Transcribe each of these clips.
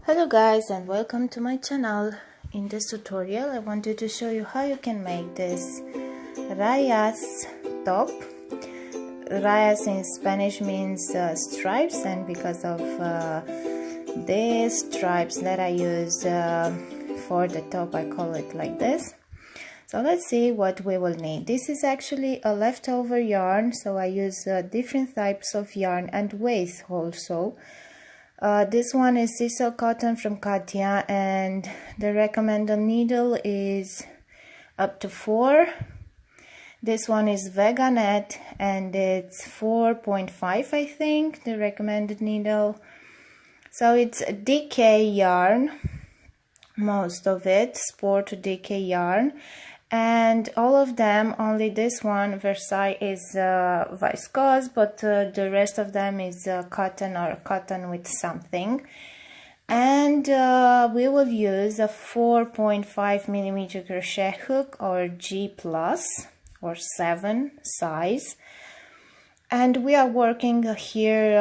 Hello guys, and welcome to my channel. In this tutorial I wanted to show you how you can make this Rayas top. Rayas in Spanish means stripes, and because of these stripes that I use for the top, I call it like this. So let's see what we will need. This is actually a leftover yarn, so I use different types of yarn and weights also. This one is sisal cotton from Katia, and the recommended needle is up to 4. This one is Veganet, and it's 4.5, I think, the recommended needle. So it's DK yarn, most of it, sport DK yarn, and all of them, only this one, Versailles, is viscose, but the rest of them is cotton or cotton with something. And we will use a 4.5mm crochet hook, or G plus or 7 size, and we are working here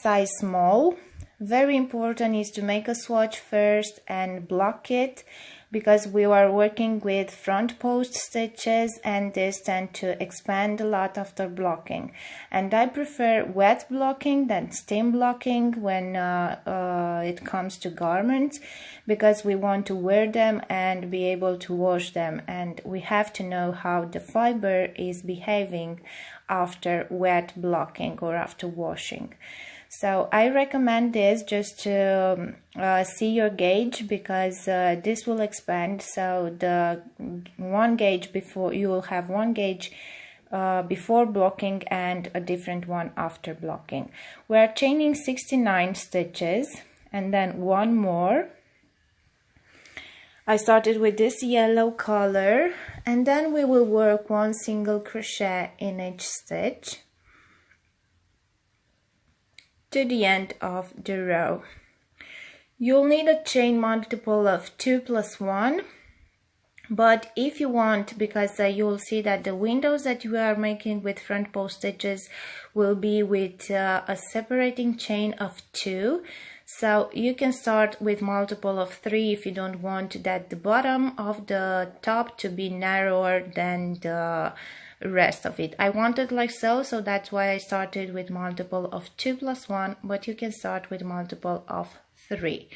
size small. Very important is to make a swatch first and block it, because we are working with front post stitches and these tend to expand a lot after blocking, and I prefer wet blocking than steam blocking when it comes to garments, because we want to wear them and be able to wash them, and we have to know how the fiber is behaving after wet blocking or after washing. So I recommend this just to see your gauge, because this will expand. So the one gauge before, you will have one gauge before blocking and a different one after blocking. We are chaining 69 stitches and then one more. I started with this yellow color, and then we will work one single crochet in each stitch to the end of the row. You'll need a chain multiple of 2 plus 1, but if you want, because you'll see that the windows that you are making with front post stitches will be with a separating chain of 2, so you can start with multiple of 3 if you don't want that the bottom of the top to be narrower than the rest of it. I want it like so that's why I started with multiple of 2 plus 1, but you can start with multiple of 3.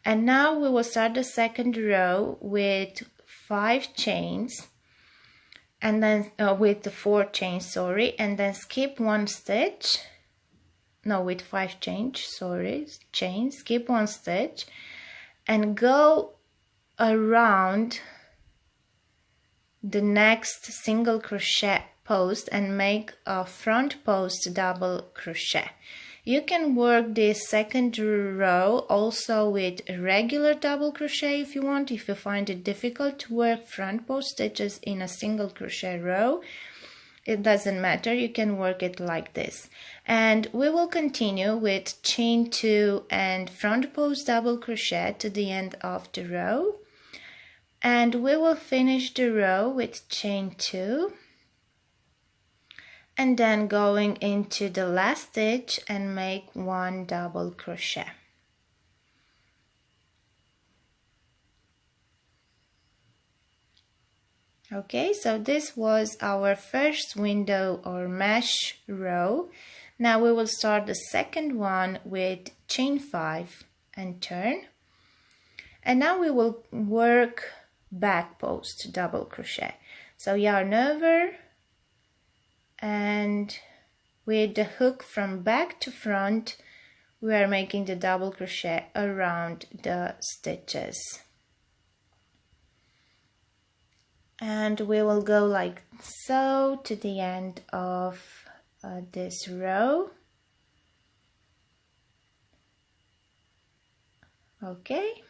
And now we will start the second row with 5 chains, and then with the 4 chains, sorry, and then skip 1 stitch. No, with 5 chains, sorry, chains, skip 1 stitch and go around the next single crochet post and make a front post double crochet. You can work this second row also with regular double crochet if you want. If you find it difficult to work front post stitches in a single crochet row, it doesn't matter, you can work it like this. And we will continue with chain 2 and front post double crochet to the end of the row. And we will finish the row with chain 2 and then going into the last stitch and make 1 double crochet. Okay, so this was our first window or mesh row. Now we will start the second one with chain 5 and turn, and now we will work back post double crochet. So yarn over, and with the hook from back to front we are making the double crochet around the stitches, and we will go like so to the end of this row. Okay,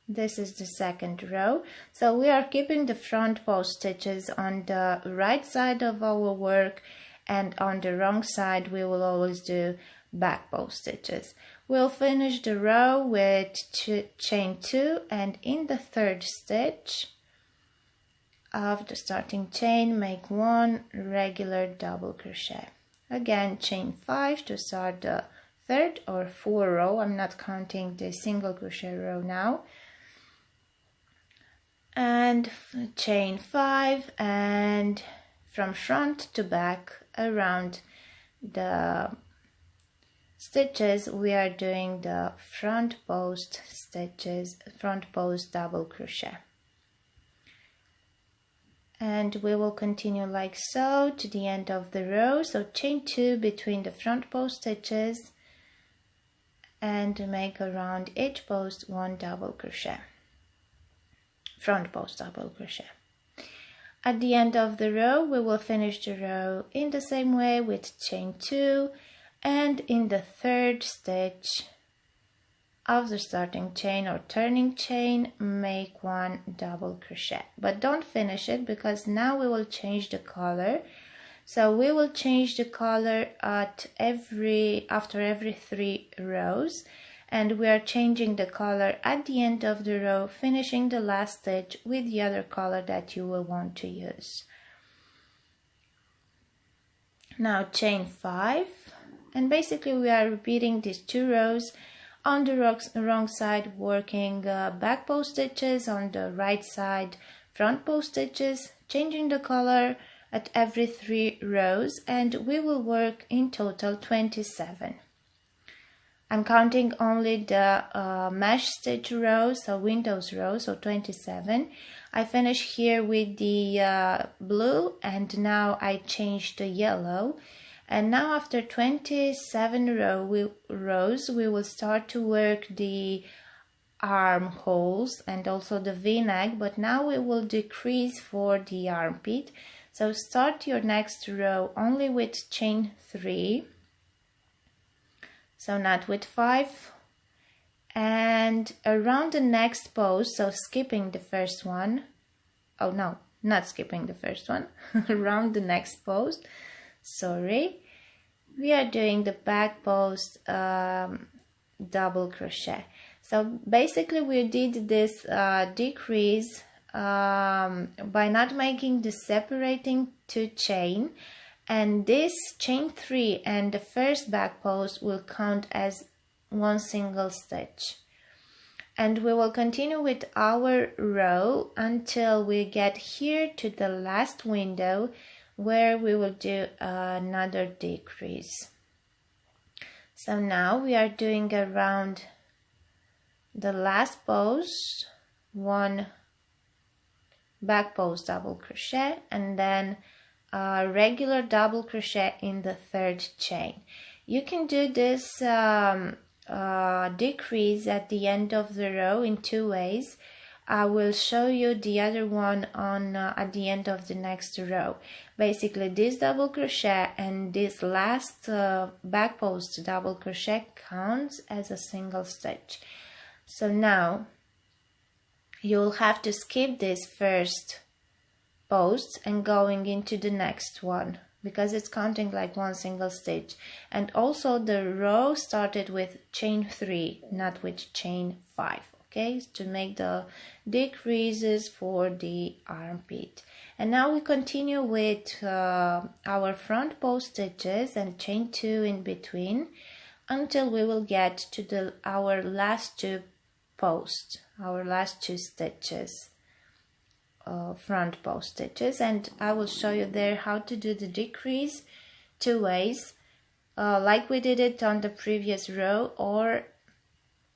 this is the second row. So we are keeping the front post stitches on the right side of our work, and on the wrong side we will always do back post stitches. We'll finish the row with chain 2, and in the third stitch of the starting chain make 1 regular double crochet. Again chain 5 to start the third or fourth row. I'm not counting the single crochet row now. And chain 5, and from front to back around the stitches we are doing the front post stitches, front post double crochet, and we will continue like so to the end of the row. So chain 2 between the front post stitches and make around each post 1 double crochet, front post double crochet. At the end of the row we will finish the row in the same way with chain 2, and in the third stitch of the starting chain or turning chain make 1 double crochet, but don't finish it because now we will change the color. So we will change the color at after every 3 rows, and we are changing the color at the end of the row, finishing the last stitch with the other color that you will want to use. Now chain 5, and basically we are repeating these 2 rows. On the wrong side working back post stitches, on the right side front post stitches, changing the color at every 3 rows, and we will work in total 27. I'm counting only the mesh stitch rows, so windows rows, so 27. I finish here with the blue, and now I change the yellow. And now after 27 rows we will start to work the armholes and also the V-neck, but now we will decrease for the armpit. So start your next row only with chain 3, so not with 5, and around the next post, so skipping the first one, oh no, not skipping the first one, around the next post, sorry, we are doing the back post double crochet. So basically we did this decrease by not making the separating 2 chain, and this chain 3 and the first back post will count as 1 single stitch, and we will continue with our row until we get here to the last window where we will do another decrease. So now we are doing around the last post 1 back post double crochet, and then a regular double crochet in the third chain. You can do this decrease at the end of the row in 2 ways. I will show you the other one on at the end of the next row. Basically this double crochet and this last back post double crochet counts as a single stitch. So now you'll have to skip this first post and going into the next one because it's counting like 1 single stitch. And also the row started with chain 3, not with chain 5, okay, to make the decreases for the armpit. And now we continue with our front post stitches and chain 2 in between until we will get to our last 2 posts, our last 2 stitches, front post stitches, and I will show you there how to do the decrease 2 ways, like we did it on the previous row, or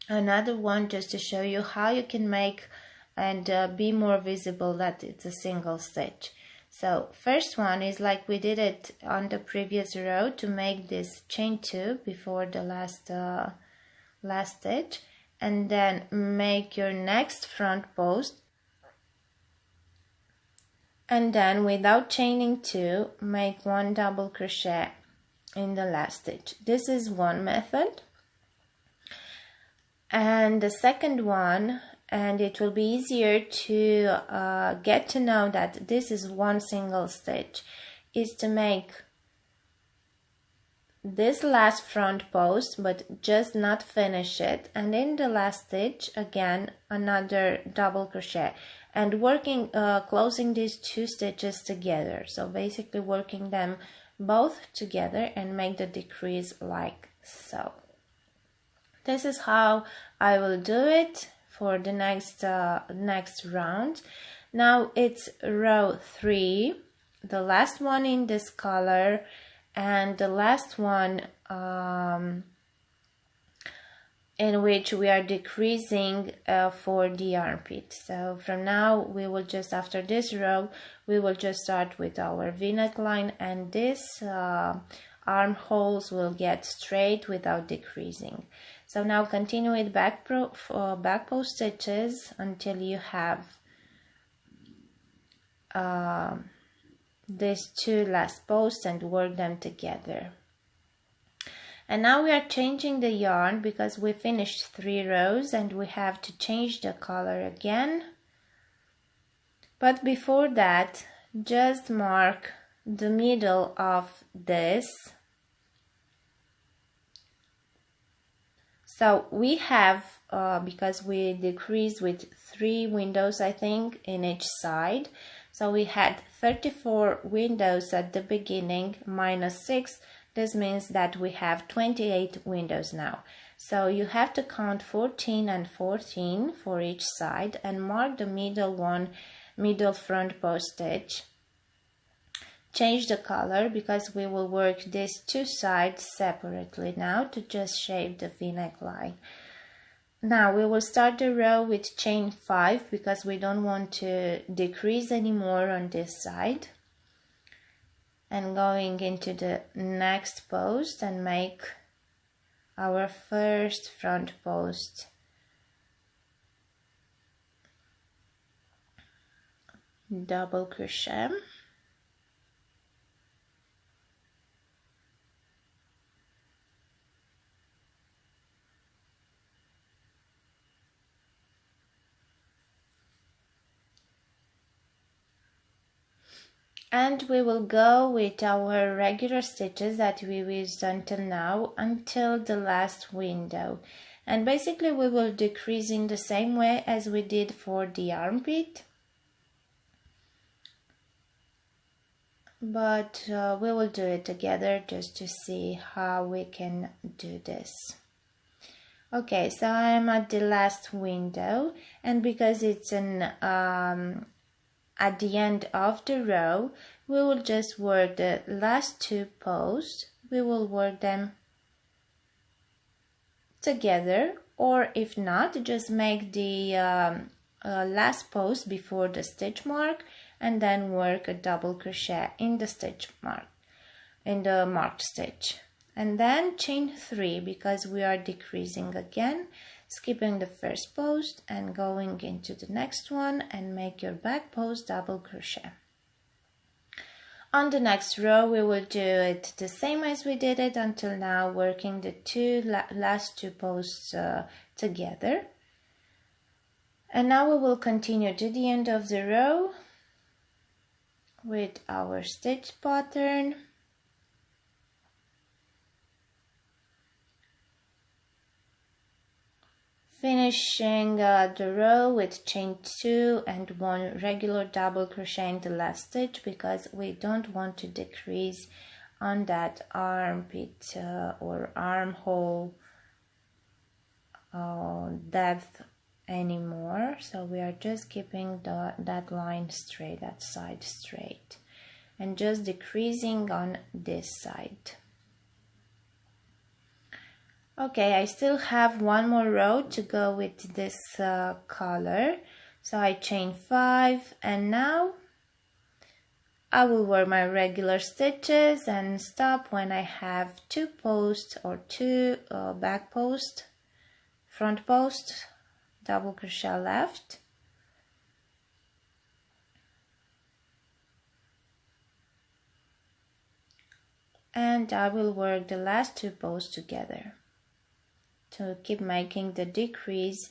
another one just to show you how you can make and be more visible that it's a single stitch. So first one is like we did it on the previous row, to make this chain 2 before the last stitch, and then make your next front post, and then without chaining 2 make 1 double crochet in the last stitch. This is one method. And the second one, and it will be easier to get to know that this is 1 single stitch, is to make this last front post but just not finish it, and in the last stitch again another double crochet, and working closing these 2 stitches together. So basically working them both together and make the decrease like so. This is how I will do it for the next round. Now it's row 3, the last one in this color, and the last one in which we are decreasing for the armpit. So from now we will just, after this row, we will just start with our V-neckline, and this armholes will get straight without decreasing. So now continue with back post stitches until you have these 2 last posts and work them together. And now we are changing the yarn because we finished 3 rows and we have to change the color again. But before that, just mark the middle of this. So we have, because we decreased with 3 windows, I think, in each side. So we had 34 windows at the beginning, minus 6. This means that we have 28 windows now. So you have to count 14 and 14 for each side and mark the middle front post stitch. Change the color because we will work these 2 sides separately now to just shape the V-neckline. Now we will start the row with chain 5 because we don't want to decrease anymore on this side. And going into the next post and make our first front post. Double crochet. And we will go with our regular stitches that we used until now, until the last window. And basically we will decrease in the same way as we did for the armpit. But we will do it together just to see how we can do this. Okay, so I'm at the last window, and because it's at the end of the row, we will just work the last 2 posts. We will work them together, or if not, just make the last post before the stitch mark and then work a double crochet in the stitch mark, in the marked stitch. And then chain 3 because we are decreasing again, skipping the first post and going into the next one and make your back post double crochet. On the next row we will do it the same as we did it until now, working the last 2 posts together. And now we will continue to the end of the row with our stitch pattern. Finishing the row with chain 2 and 1 regular double crochet in the last stitch because we don't want to decrease on that armpit or armhole depth anymore. So we are just keeping that line straight, that side straight, and just decreasing on this side. Okay, I still have 1 more row to go with this color, so I chain 5, and now I will work my regular stitches and stop when I have 2 posts or 2 back posts, front posts, double crochet left. And I will work the last 2 posts together to keep making the decrease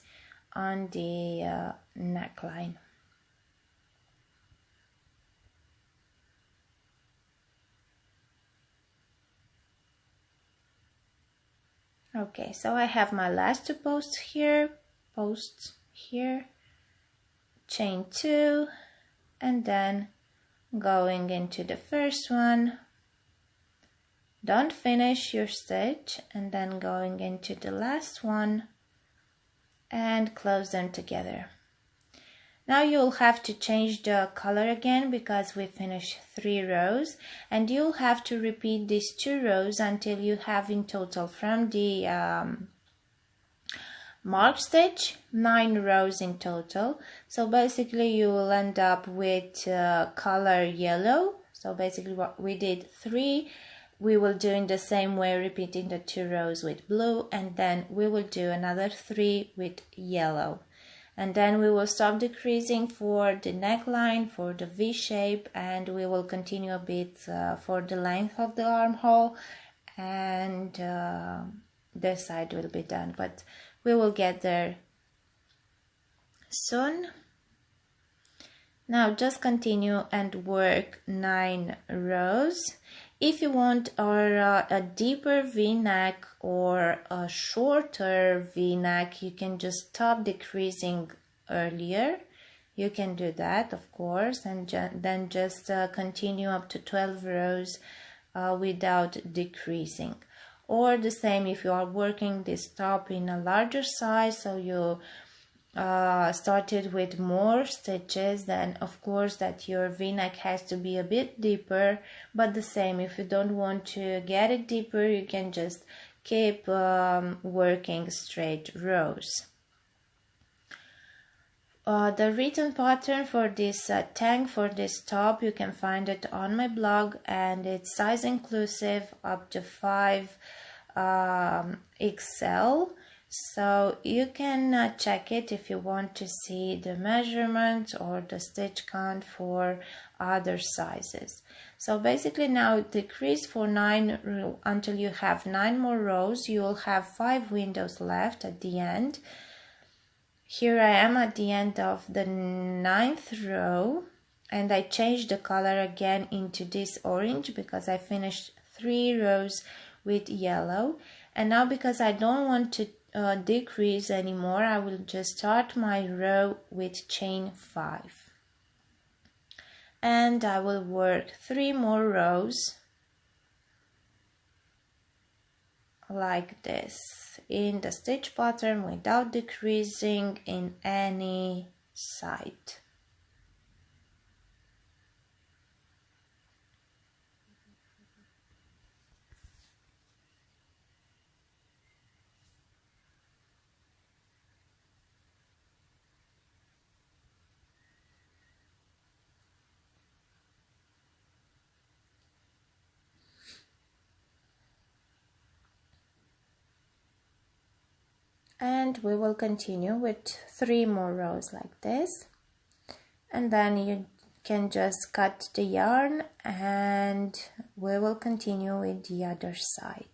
on the neckline. Okay, so I have my last 2 posts here, chain 2, and then going into the first one, don't finish your stitch, and then going into the last one and close them together. Now you'll have to change the color again because we finished 3 rows, and you'll have to repeat these 2 rows until you have in total from the mark stitch 9 rows in total. So basically you will end up with color yellow. So basically what we did 3, we will do in the same way, repeating the 2 rows with blue, and then we will do another 3 with yellow. And then we will stop decreasing for the neckline, for the V shape, and we will continue a bit for the length of the armhole, and this side will be done, but we will get there soon. Now just continue and work 9 rows. If you want a deeper V-neck or a shorter V-neck, you can just stop decreasing earlier. You can do that, of course, and then just continue up to 12 rows without decreasing. Or the same if you are working this top in a larger size, so you started with more stitches, then of course that your V-neck has to be a bit deeper, but the same, if you don't want to get it deeper, you can just keep working straight rows. The written pattern for this tank, for this top, you can find it on my blog, and it's size inclusive up to 5 XL. So you can check it if you want to see the measurement or the stitch count for other sizes. So basically now decrease for 9 until you have 9 more rows. You will have 5 windows left at the end. Here I am at the end of the 9th row, and I changed the color again into this orange because I finished 3 rows with yellow. And now because I don't want to decrease anymore, I will just start my row with chain 5, and I will work 3 more rows like this in the stitch pattern without decreasing in any side. And we will continue with 3 more rows like this, and then you can just cut the yarn and we will continue with the other side.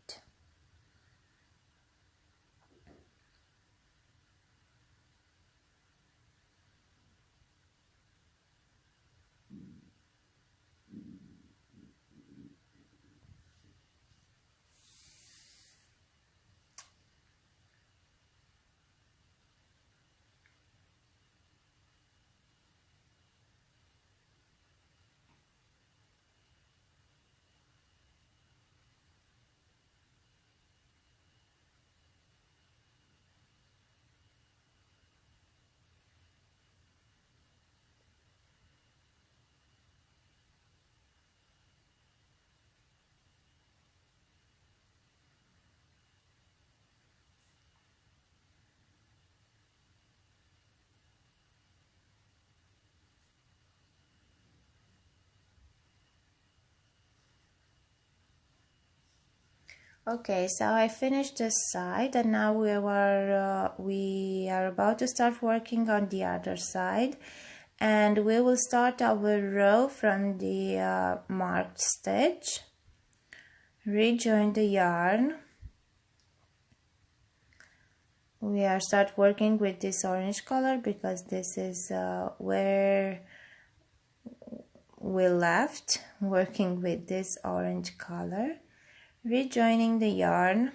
Okay, so I finished this side, and now we are about to start working on the other side, and we will start our row from the marked stitch. Rejoin the yarn. We are start working with this orange color because this is where we left, working with this orange color. Rejoining the yarn,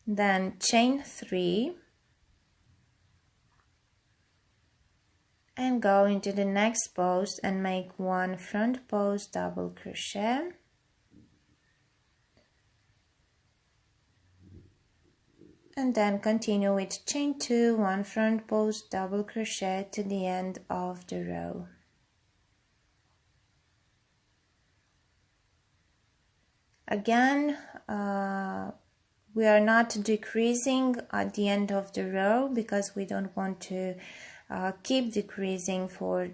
then chain 3 and go into the next post and make 1 front post double crochet, and then continue with chain 2, 1 front post double crochet to the end of the row. Again, we are not decreasing at the end of the row because we don't want to keep decreasing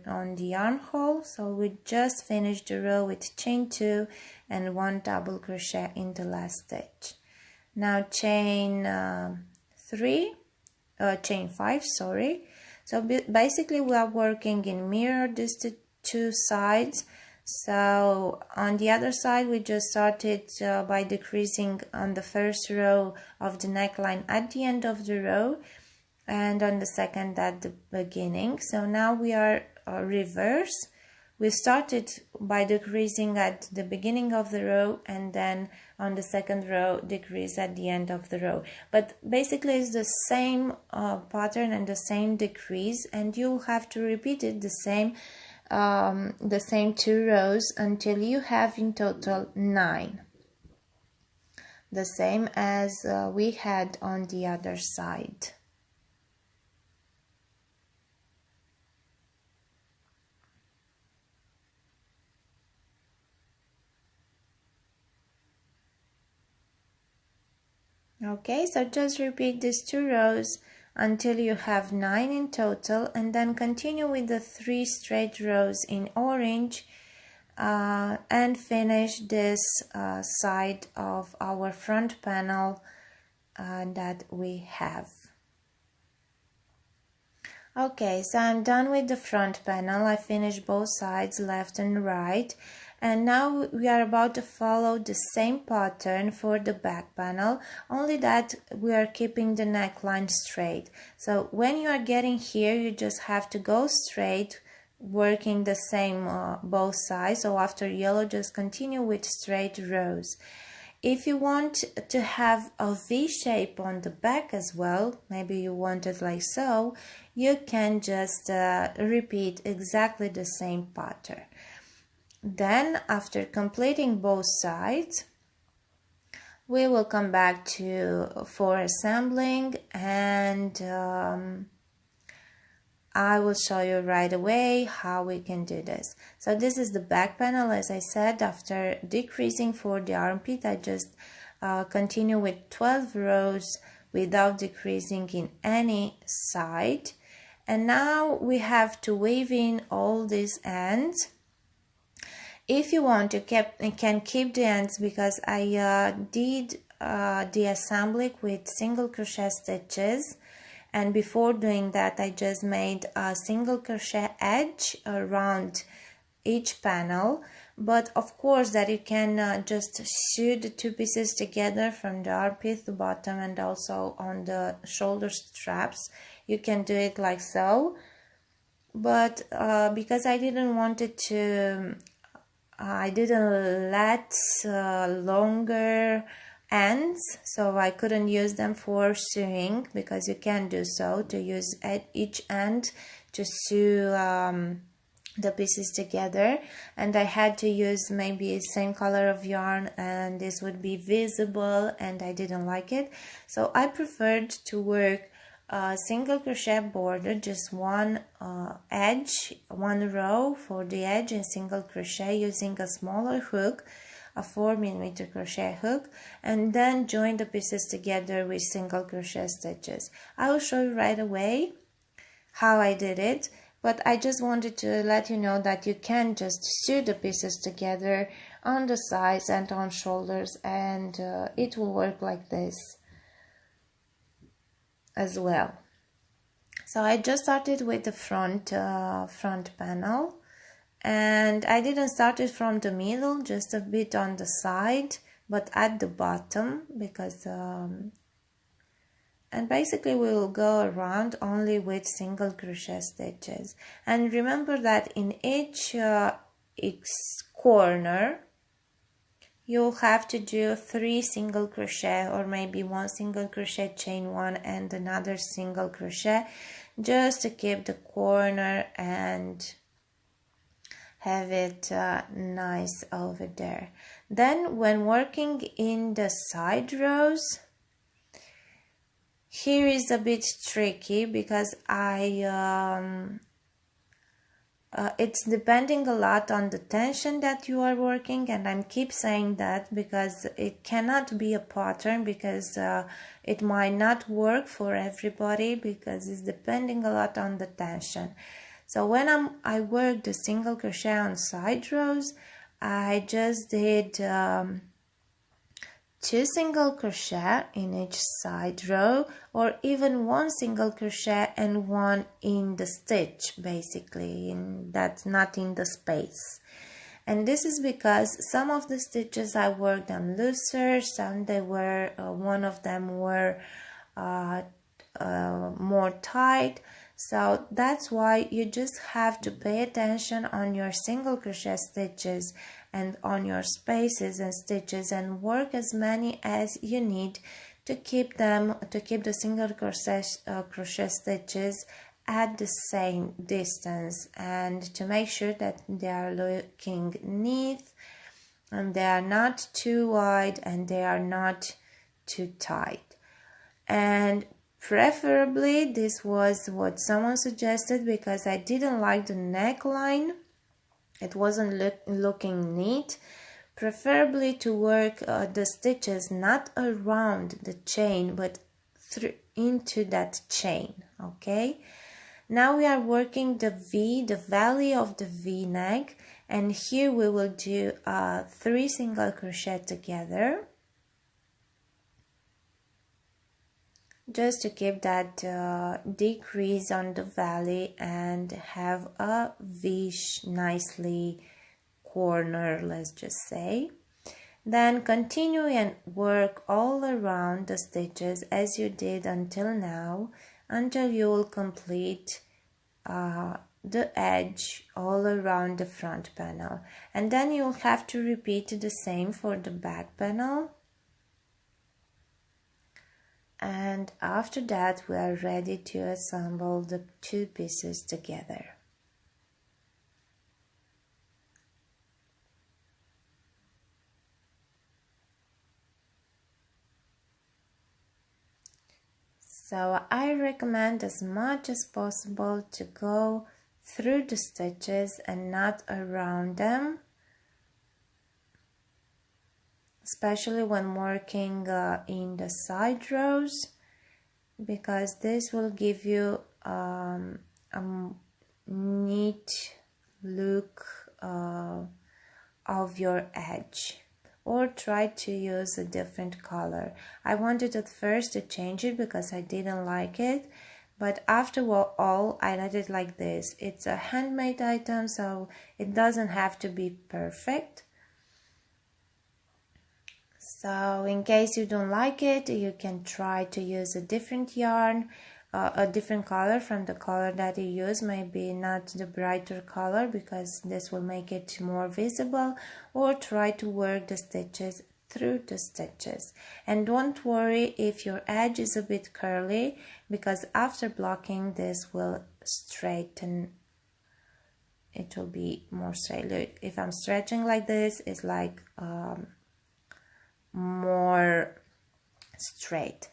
on the armhole. So we just finish the row with chain 2 and 1 double crochet in the last stitch. Now chain 5, sorry. So basically we are working in mirror these two sides. So on the other side we just started by decreasing on the first row of the neckline at the end of the row and on the second at the beginning. So now we are reverse. We started by decreasing at the beginning of the row and then on the second row decrease at the end of the row. But basically it's the same pattern and the same decrease, and you'll have to repeat it the same 2 rows until you have in total 9. The same as we had on the other side. Okay, so just repeat these 2 rows until you have 9 in total, and then continue with the 3 straight rows in orange and finish this side of our front panel that we have. Okay, so I'm done with the front panel. I finished both sides, left and right. And now we are about to follow the same pattern for the back panel, only that we are keeping the neckline straight. So when you are getting here, you just have to go straight, working the same both sides. So after yellow, just continue with straight rows. If you want to have a V shape on the back as well, maybe you want it like so, you can just repeat exactly the same pattern. Then, after completing both sides, we will come back for assembling, and I will show you right away how we can do this. So this is the back panel. As I said, after decreasing for the armpit, I just continue with 12 rows without decreasing in any side. And now we have to weave in all these ends. If you want, you can keep the ends, because I did the assembly with single crochet stitches, and before doing that I just made a single crochet edge around each panel. But of course that you can just sew the 2 pieces together from the armpit, the bottom, and also on the shoulder straps. You can do it like so, but because I didn't want it to I didn't let longer ends, so I couldn't use them for sewing, because you can do so, to use at each end to sew the pieces together, and I had to use maybe same color of yarn and this would be visible, and I didn't like it. So I preferred to work single crochet border, just one edge, one row for the edge, and single crochet using a smaller hook, a 4mm crochet hook, and then join the pieces together with single crochet stitches. I will show you right away how I did it, but I just wanted to let you know that you can just sew the pieces together on the sides and on shoulders, and it will work like this as well. So I just started with the front panel, and I didn't start it from the middle, just a bit on the side, but at the bottom, because and basically we will go around only with single crochet stitches. And remember that in each corner you'll have to do 3 single crochet, or maybe 1 single crochet, chain 1 and another single crochet, just to keep the corner and have it nice over there. Then when working in the side rows, here is a bit tricky because it's depending a lot on the tension that you are working, and I keep saying that because it cannot be a pattern, because it might not work for everybody because it's depending a lot on the tension. So when I work the single crochet on side rows, I just did 2 single crochet in each side row, or even 1 single crochet and 1 in the stitch, basically, that's not in the space. And this is because some of the stitches I worked on looser, some they were one of them were more tight. So that's why you just have to pay attention on your single crochet stitches and on your spaces and stitches, and work as many as you need to keep the single crochet stitches at the same distance, and to make sure that they are looking neat and they are not too wide and they are not too tight. And preferably, this was what someone suggested, because I didn't like the neckline. It wasn't looking neat. Preferably to work the stitches not around the chain, but into that chain. Okay. Now we are working the valley of the V-neck, and here we will do 3 single crochet together, just to keep that decrease on the valley and have a V nicely corner, let's just say. Then continue and work all around the stitches as you did until now, until you will complete the edge all around the front panel. And then you'll have to repeat the same for the back panel. And after that, we are ready to assemble the 2 pieces together. So I recommend as much as possible to go through the stitches and not around them, especially when working in the side rows, because this will give you a neat look of your edge. Or try to use a different color. I wanted at first to change it because I didn't like it, but after all I let it like this. It's a handmade item, so it doesn't have to be perfect. So in case you don't like it, you can try to use a different yarn, a different color from the color that you use, maybe not the brighter color because this will make it more visible, or try to work the stitches through the stitches. And don't worry if your edge is a bit curly, because after blocking this will straighten, it will be more straight. Look, if I'm stretching like this, it's like more straight.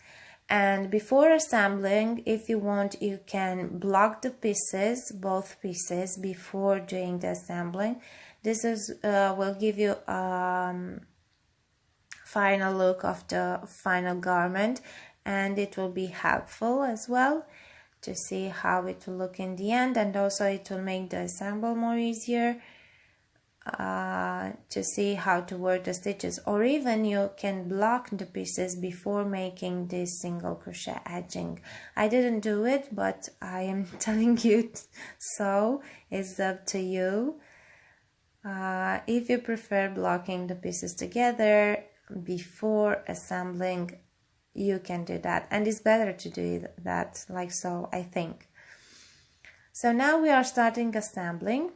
And before assembling, if you want, you can block the pieces, both pieces, before doing the assembling. This is will give you final look of the final garment, and it will be helpful as well to see how it will look in the end, and also it will make the assemble more easier. To see how to work the stitches, or even you can block the pieces before making this single crochet edging. I didn't do it, but I am telling you, so it's up to you. If you prefer blocking the pieces together before assembling, you can do that, and it's better to do that like so, I think. So now we are starting assembling.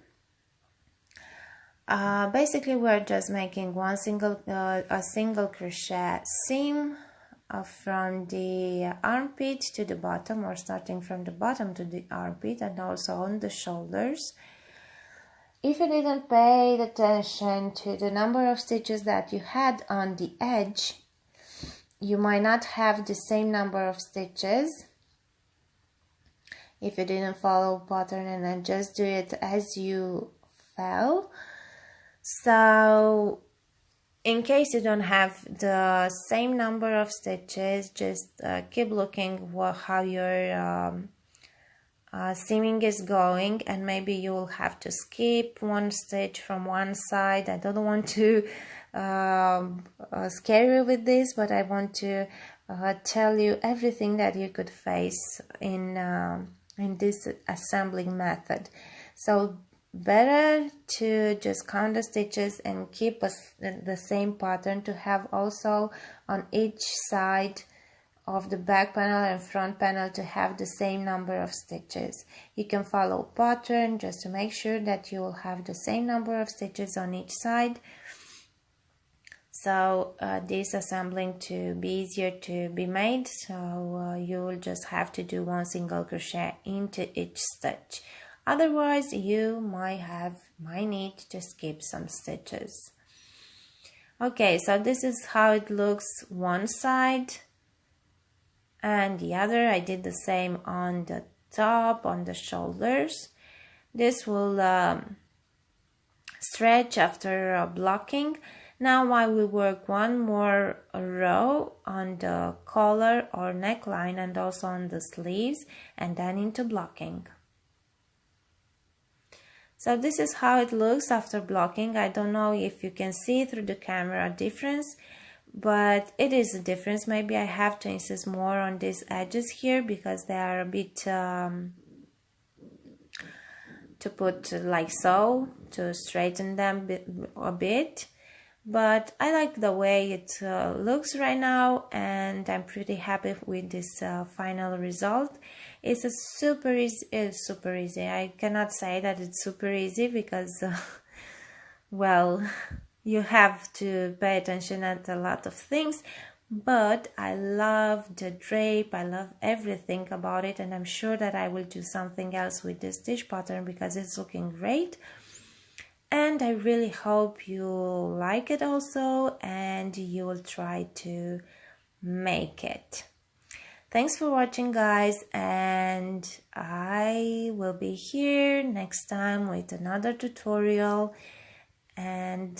Basically, we're just making a single crochet seam from the armpit to the bottom, or starting from the bottom to the armpit, and also on the shoulders. If you didn't pay attention to the number of stitches that you had on the edge, you might not have the same number of stitches if you didn't follow pattern, and then just do it as you fell. So in case you don't have the same number of stitches, just keep looking how your seaming is going, and maybe you will have to skip one stitch from one side. I don't want to scare you with this, but I want to tell you everything that you could face in this assembling method. So better to just count the stitches and keep the same pattern, to have also on each side of the back panel and front panel to have the same number of stitches. You can follow pattern just to make sure that you will have the same number of stitches on each side. So this assembling to be easier to be made, so you will just have to do one single crochet into each stitch. Otherwise you might need to skip some stitches. Okay, so this is how it looks one side and the other. I did the same on the top, on the shoulders. This will stretch after blocking. Now I will work one more row on the collar or neckline and also on the sleeves, and then into blocking. So this is how it looks after blocking. I don't know if you can see through the camera difference, but it is a difference. Maybe I have to insist more on these edges here because they are a bit to put like so, to straighten them a bit. But I like the way it looks right now, and I'm pretty happy with this final result. It's a super easy. I cannot say that it's super easy because, well, you have to pay attention at a lot of things. But I love the drape, I love everything about it, and I'm sure that I will do something else with this stitch pattern because it's looking great. And I really hope you like it also, and you will try to make it. Thanks for watching, guys, and I will be here next time with another tutorial, and